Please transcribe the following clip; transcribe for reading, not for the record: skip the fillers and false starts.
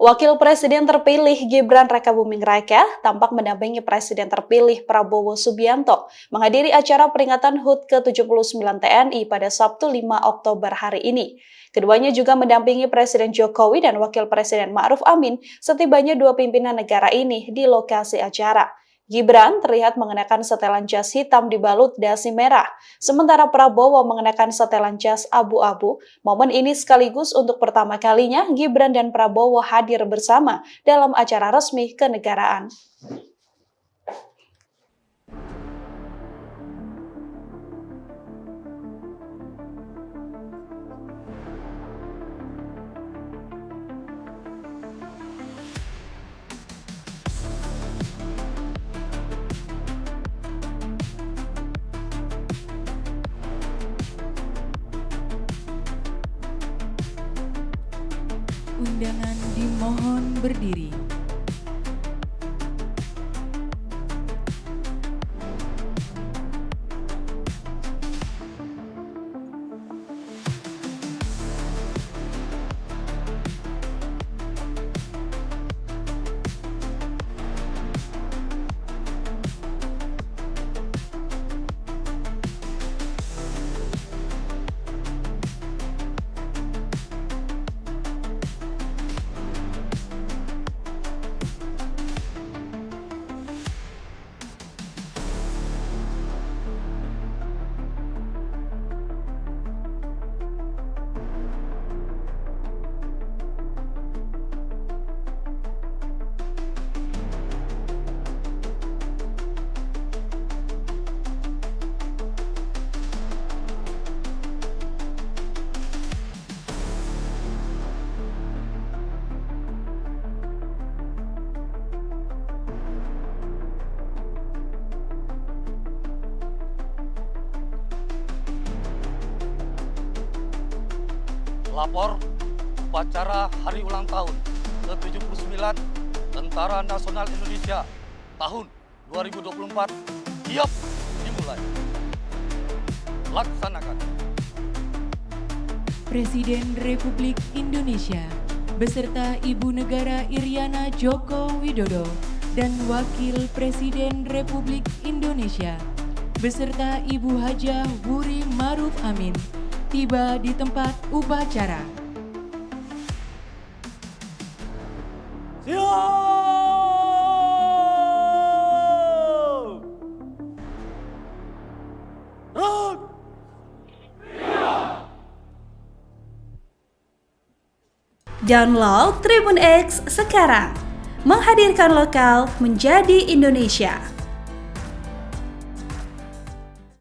Wakil Presiden terpilih Gibran Rakabuming Raka tampak mendampingi Presiden terpilih Prabowo Subianto menghadiri acara peringatan HUT ke-79 TNI pada Sabtu 5 Oktober hari ini. Keduanya juga mendampingi Presiden Jokowi dan Wakil Presiden Ma'ruf Amin setibanya dua pimpinan negara ini di lokasi acara. Gibran terlihat mengenakan setelan jas hitam dibalut dasi merah, sementara Prabowo mengenakan setelan jas abu-abu. Momen ini sekaligus untuk pertama kalinya Gibran dan Prabowo hadir bersama dalam acara resmi kenegaraan. Undangan dimohon berdiri. Lapor upacara hari ulang tahun ke-79 Tentara Nasional Indonesia tahun 2024 siap dimulai. Laksanakan. Presiden Republik Indonesia beserta Ibu Negara Iriana Joko Widodo dan Wakil Presiden Republik Indonesia beserta Ibu Hajah Wuri Ma'ruf Amin tiba di tempat upacara. Download Tribun X sekarang, menghadirkan lokal menjadi Indonesia.